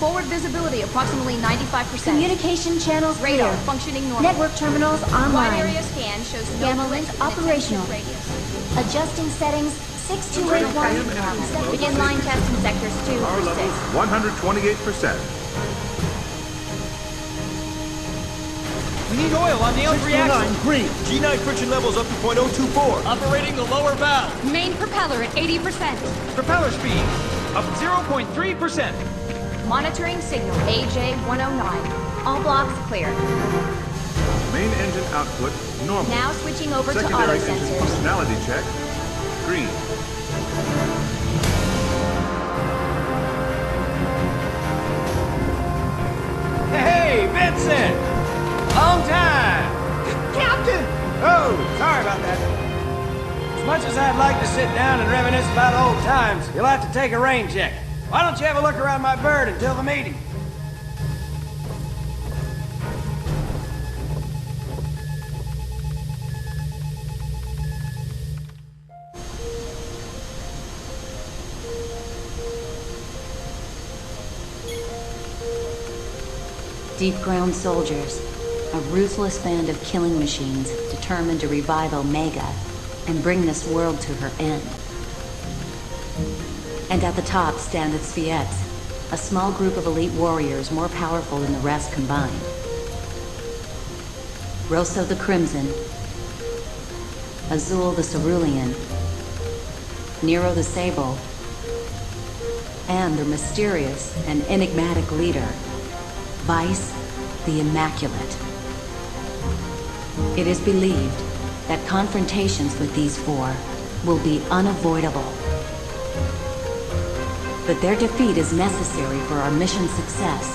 Forward visibility approximately 95%. Communication channels Radar clear. functioning normally. Network terminals Wide online. area scan shows no Gamma glitch link within a 10 operational. ship radius. Adjusting settings 6281. Begin line test in sectors 2 Power through 6. levels 128%. We need oil on the L3 axle. Green. G9 friction levels up to .024. Operating the lower valve. Main propeller at 80%. Propeller speed up 0.3%. Monitoring signal AJ109. All blocks clear. Main engine output normal. Now switching over to auto Secondary engine sensors. functionality check green. Hey, Vincent! Long time! Captain! Oh, sorry about that. As much as I'd like to sit down and reminisce about old times, you'll have to take a rain check. Why don't you have a look around my bird until the meeting? Deep ground soldiers, a ruthless band of killing machines determined to revive Omega and bring this world to her end. And at the top stand its VII, a small group of elite warriors more powerful than the rest combined. Rosso the Crimson, Azul the Cerulean, Nero the Sable, and their mysterious and enigmatic leader, VII the Immaculate. It is believed that confrontations with these four will be unavoidable. But their defeat is necessary for our mission's success.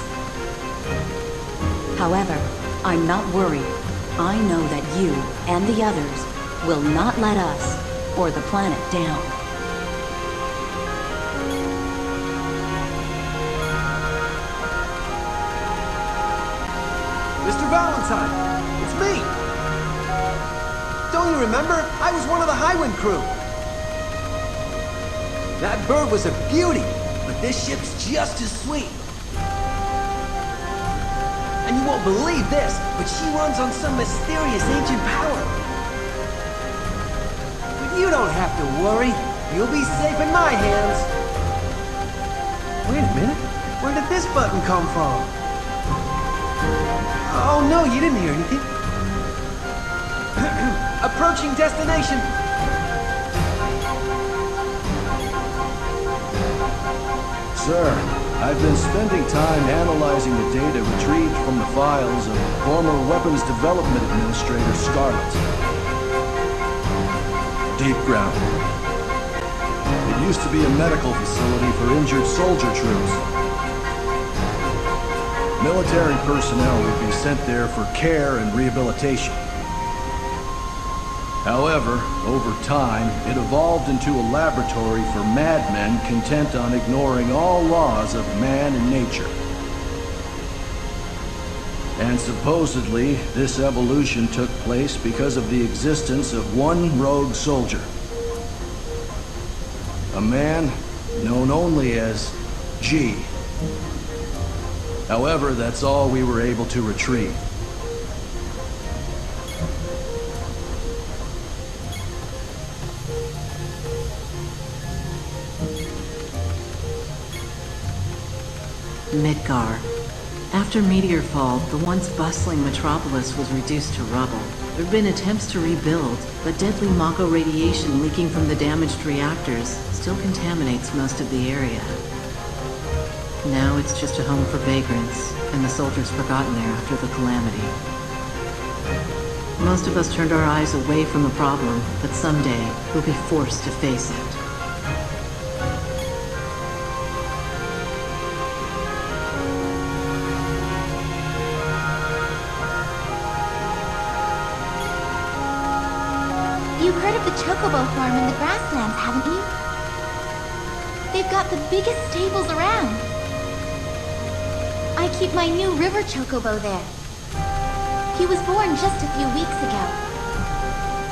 However, I'm not worried. I know that you and the others will not let us or the planet down. Mr. Valentine, it's me! Don't you remember? I was one of the Highwind crew. That bird was a beauty, but this ship's just as sweet. And you won't believe this, but she runs on some mysterious ancient power. But you don't have to worry. You'll be safe in my hands. Wait a minute. Where did this button come from? Oh no, you didn't hear anything. Approaching destination. Sir, I've been spending time analyzing the data retrieved from the files of former Weapons Development Administrator Scarlet. Deep ground. It used to be a medical facility for injured soldier troops. Military personnel would be sent there for care and rehabilitation. However, over time, it evolved into a laboratory for madmen content on ignoring all laws of man and nature. And supposedly, this evolution took place because of the existence of one rogue soldier. A man known only as G. However, that's all we were able to retrieve. Midgar. After Meteorfall, the once bustling metropolis was reduced to rubble. There have been attempts to rebuild, but deadly Mako radiation leaking from the damaged reactors still contaminates most of the area. Now it's just a home for vagrants, and the soldiers forgotten there after the calamity. Most of us turned our eyes away from the problem, but someday we'll be forced to face it. You've heard of the Chocobo farm in the grasslands, haven't you? They've got the biggest stables around. I keep my new river Chocobo there. He was born just a few weeks ago.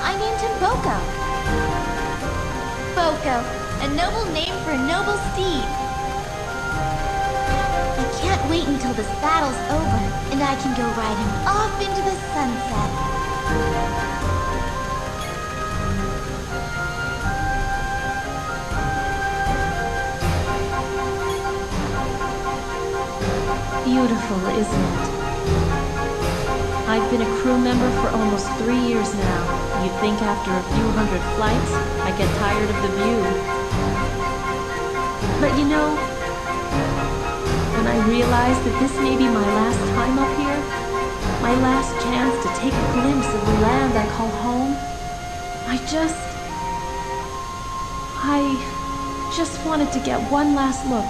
I named him Boko. Boko, a noble name for a noble steed. I can't Wait until this battle's over, and I can go riding off into the sunset. Beautiful, isn't it? I've been a crew member for almost 3 years now. You'd think after a few hundred flights, I'd get tired of the view. But you know, when I realized that this may be my last time up here, my last chance to take a glimpse of the land I call home, I just wanted to get one last look.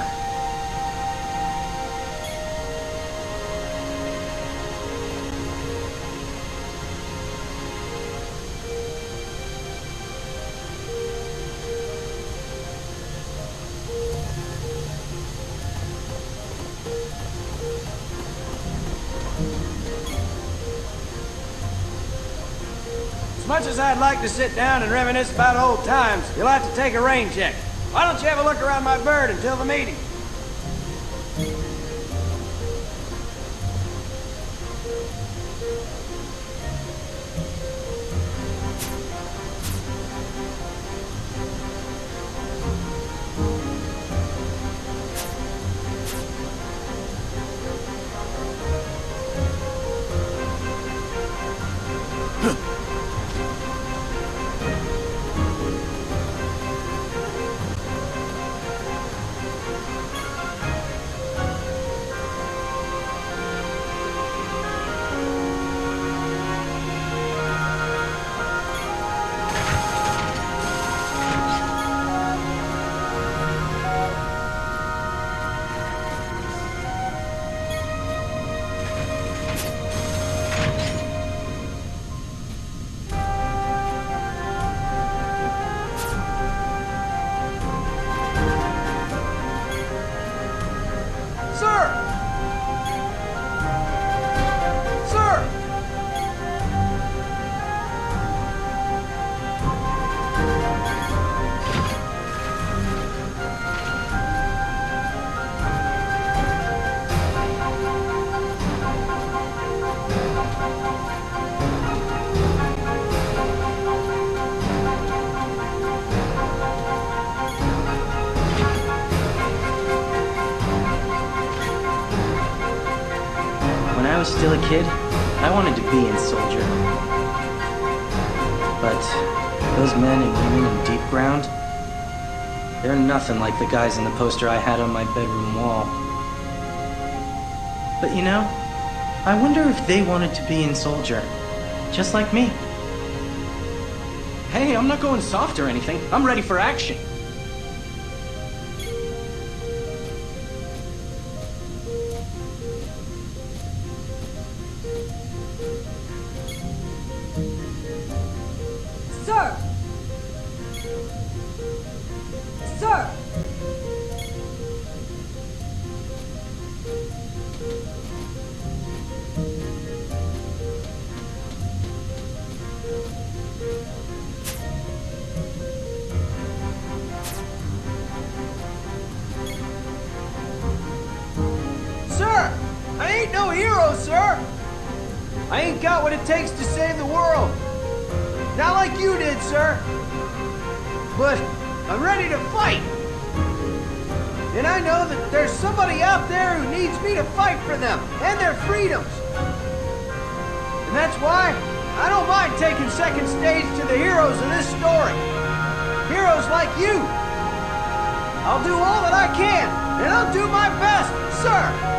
As much as I'd like to sit down and reminisce about old times, you'll have to take a rain check. Why don't you have a look around my bird until the meeting? When I was still a kid, I wanted to be in Soldier. But those men and women in Deep Ground, they're nothing like the guys in the poster I had on my bedroom wall. But you know, I wonder if they wanted to be in Soldier, just like me. Hey, I'm not going soft or anything. I'm ready for action. Sir! Sir! Sir! I ain't no hero, sir! I ain't got what it takes to save the world. Not like you did, sir. But I'm ready to fight. And I know that there's somebody out there who needs me to fight for them and their freedoms. And that's why I don't mind taking second stage to the heroes of this story. Heroes like you. I'll do all that I can, and I'll do my best, sir.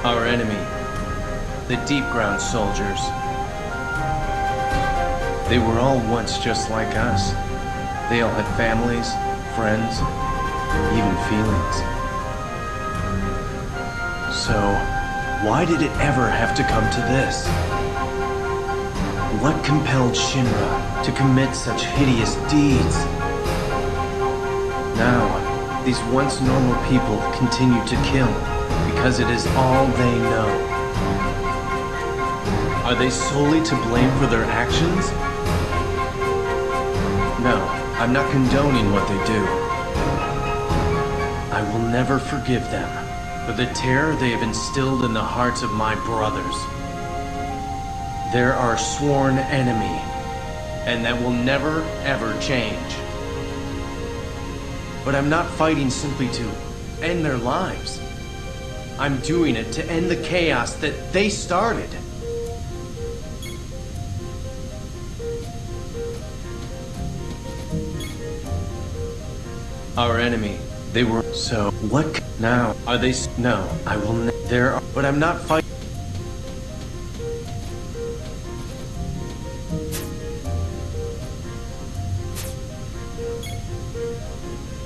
Our enemy, the Deep Ground soldiers. They were all once just like us. They all had families, friends, even feelings. So, why did it ever have to come to this? What compelled Shinra to commit such hideous deeds? Now, these once normal people continue to kill because it is all they know. Are they solely to blame for their actions? No, I'm not condoning what they do. I will never forgive them for the terror they have instilled in the hearts of my brothers. They're our sworn enemy, and that will never, ever change. But I'm not fighting simply to end their lives. I'm doing it to end the chaos that they started. Our enemy, they were so. What now? Are they? No, I will. There are, but I'm not fighting.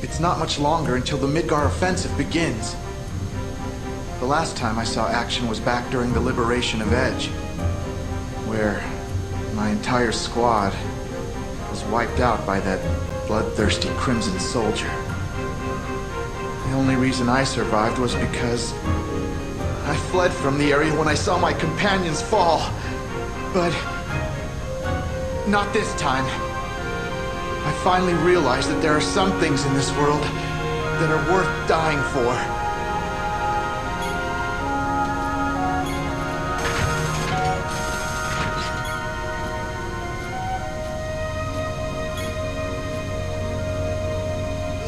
It's not much longer until the Midgar offensive begins. The last time I saw action was back during the liberation of Edge, where my entire squad was wiped out by that bloodthirsty Crimson Soldier. The only reason I survived was because I fled from the area when I saw my companions fall. But not this time. I finally realized that there are some things in this world that are worth dying for.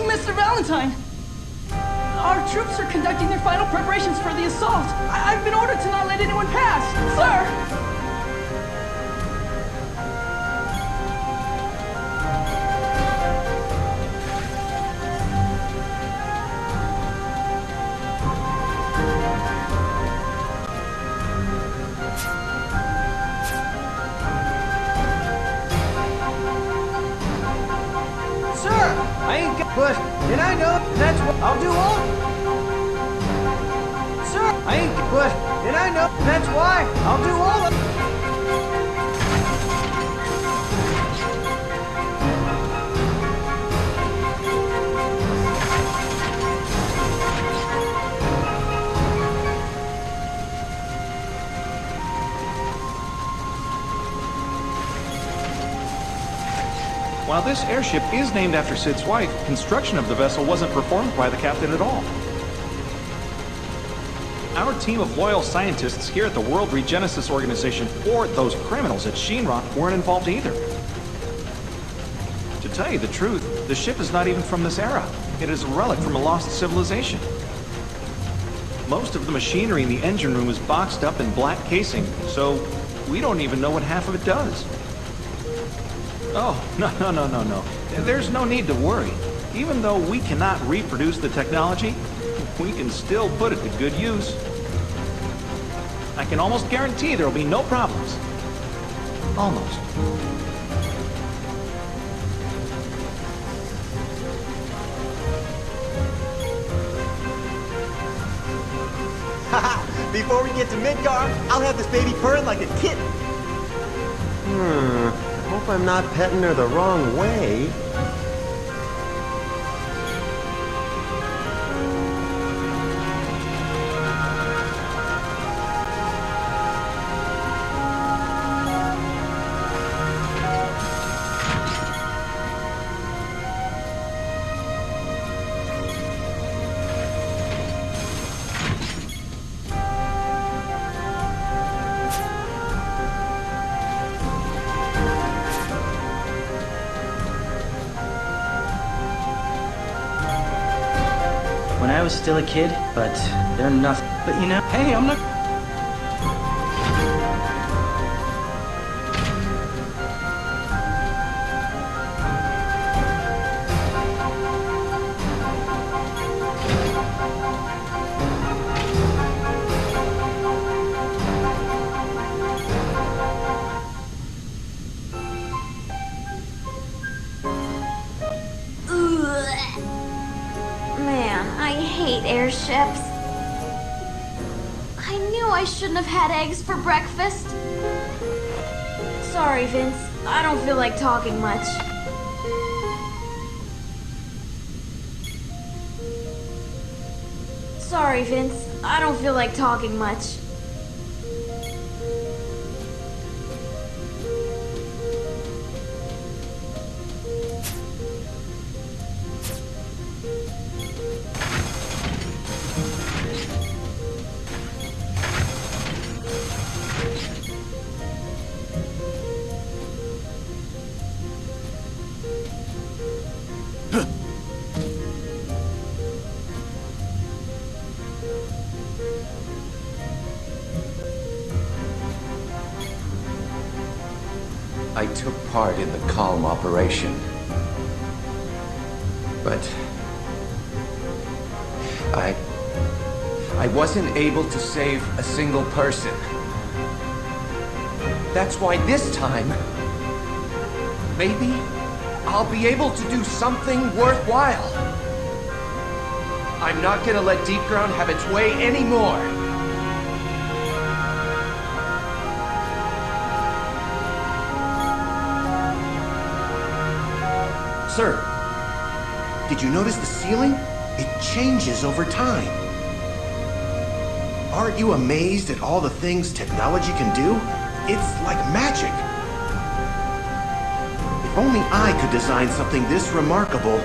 Mr. Valentine! Our troops are conducting their final preparations for the assault. I've been ordered to not let anyone pass. Sir! But, and I know that's what I'll do all. Sir, I ain't, but, and I know that's why I'll do all of. While this airship is named after Sid's wife, construction of the vessel wasn't performed by the captain at all. Our team of loyal scientists here at the World Regenesis Organization or those criminals at Shinra weren't involved either. To tell you the truth, the ship is not even from this era. It is a relic from a lost civilization. Most of the machinery in the engine room is boxed up in black casing, so we don't even know what half of it does. Oh, no. There's no need to worry. Even though we cannot reproduce the technology, we can still put it to good use. I can almost guarantee there'll be no problems. Almost. Haha! Before we get to Midgar, I'll have this baby purring like a kitten. I hope I'm not petting her the wrong way. When I was still a kid, but they're nothing. But you know, hey, I'm not... Airships. I knew I shouldn't have had eggs for breakfast. Sorry, Vince. I don't feel like talking much. Sorry, Vince. I don't feel like talking much. I took part in the Calm operation. But I wasn't able to save a single person. That's why this time, maybe I'll be able to do something worthwhile. I'm not gonna let Deep Ground have its way anymore. Sir, did you notice the ceiling? It changes over time. Aren't you amazed at all the things technology can do? It's like magic. If only I could design something this remarkable.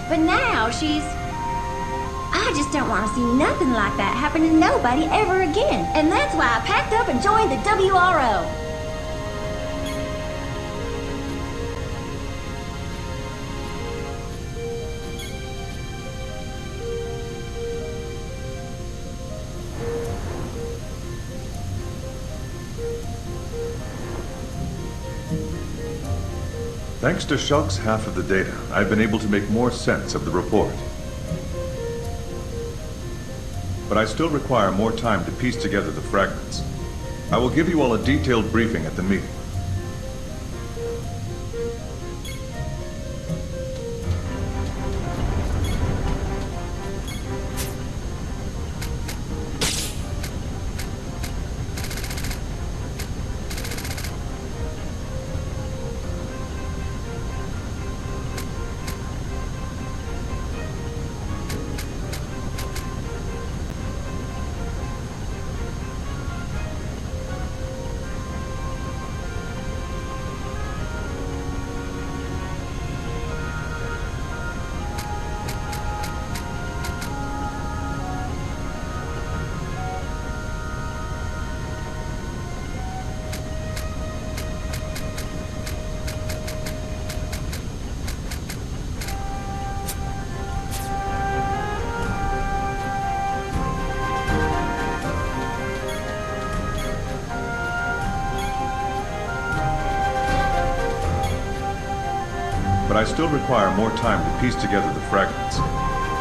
But now she's... I just don't want to see nothing like that happen to nobody ever again. And that's why I packed up and joined the WRO. Thanks to Shulk's half of the data, I've been able to make more sense of the report. But I still require more time to piece together the fragments. I will give you all a detailed briefing at the meeting. But I still require more time to piece together the fragments.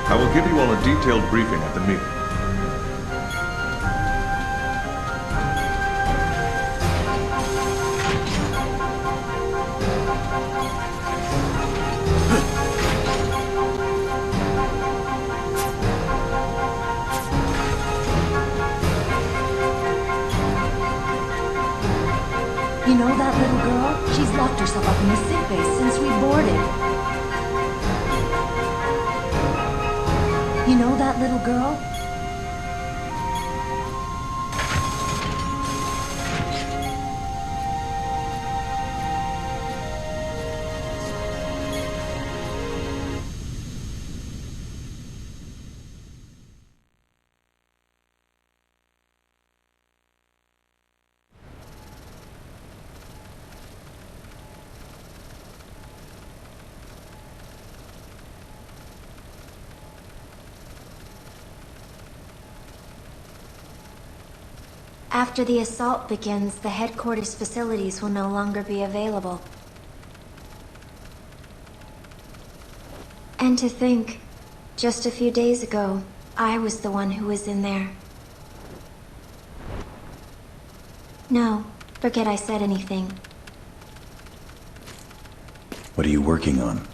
I will give you all a detailed briefing at the meeting. You know that little girl? She's locked herself up in the sick bay since we boarded. You know that little girl? After the assault begins, the headquarters facilities will no longer be available. And to think, just a few days ago, I was the one who was in there. No, forget I said anything. What are you working on?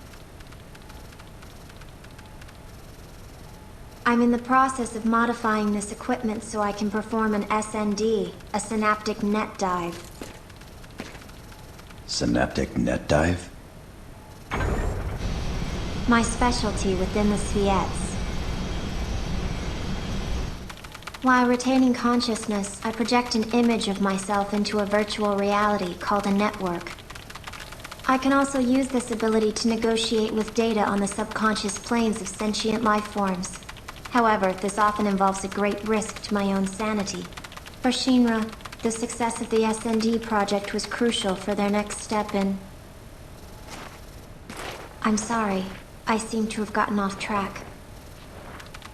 I'm in the process of modifying this equipment so I can perform an SND, a synaptic net dive. Synaptic net dive? My specialty within the VII. While retaining consciousness, I project an image of myself into a virtual reality called a network. I can also use this ability to negotiate with data on the subconscious planes of sentient life forms. However, this often involves a great risk to my own sanity. For Shinra, the success of the SND project was crucial for their next step in... I'm sorry, I seem to have gotten off track.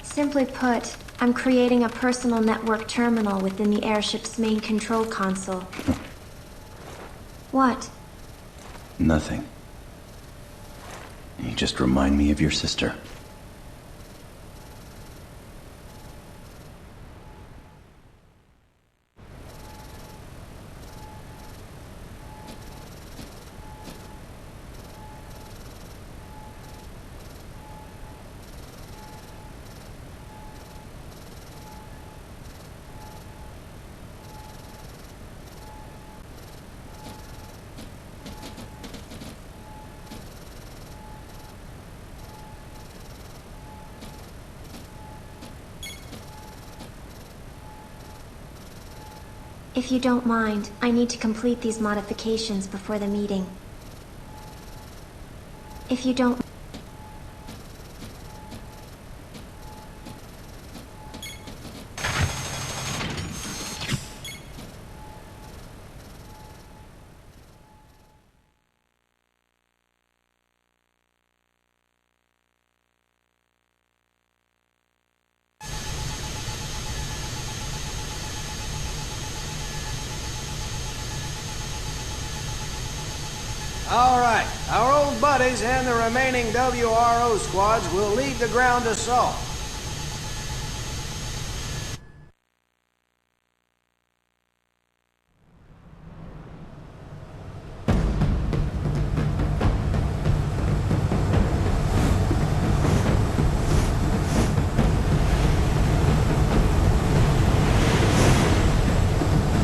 Simply put, I'm creating a personal network terminal within the airship's main control console. What? Nothing. You just remind me of your sister. If you don't mind, I need to complete these modifications before the meeting. If you don't... All right, our old buddies and the remaining WRO squads will lead the ground assault.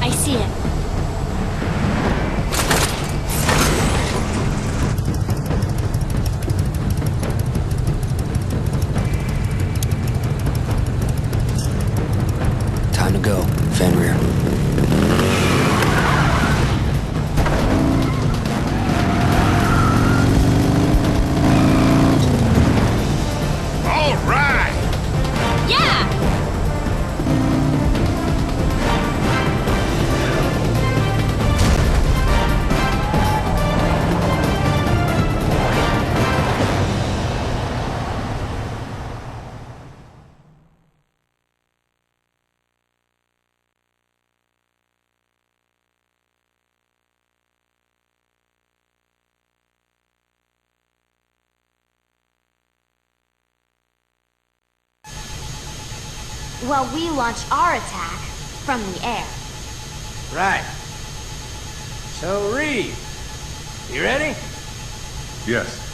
I see it. Time to go, Fenrir. All right! Yeah! Well, we launch our attack from the air. Right. So, Reed, you ready? Yes.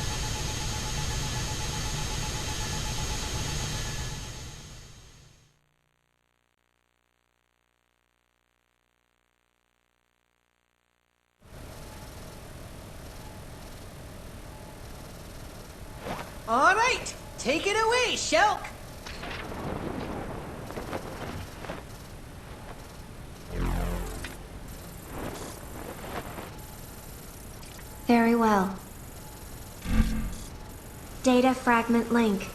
All right, take it away, Shulk. Very well. Data fragment link.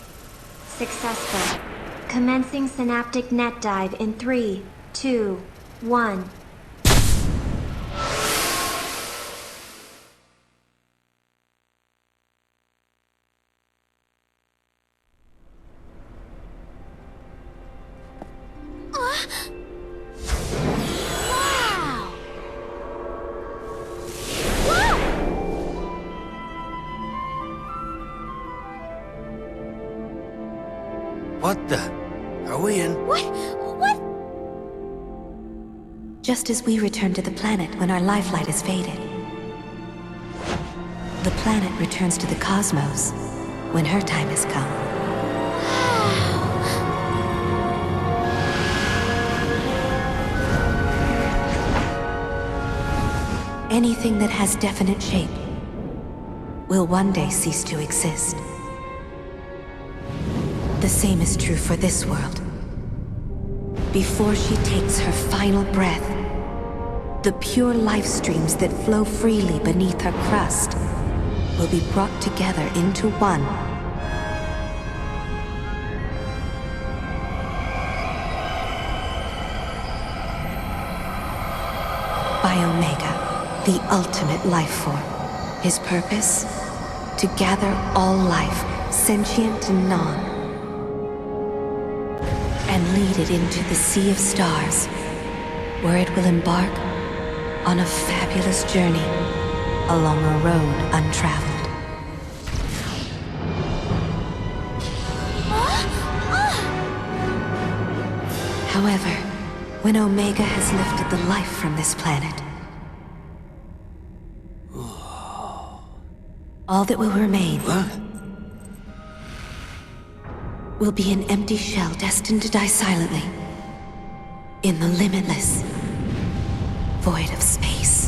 Successful. Commencing synaptic net dive in 3, 2, 1. What the? Are we in? What? Just as we return to the planet when our lifelight is faded, the planet returns to the cosmos when her time has come. Anything that has definite shape will one day cease to exist. The same is true for this world. Before she takes her final breath, the pure life streams that flow freely beneath her crust will be brought together into one. By Omega, the ultimate life form. His purpose? To gather all life, sentient and non, and lead it into the sea of stars, where it will embark on a fabulous journey along a road untraveled. However, when Omega has lifted the life from this planet, all that will remain will be an empty shell destined to die silently in the limitless void of space.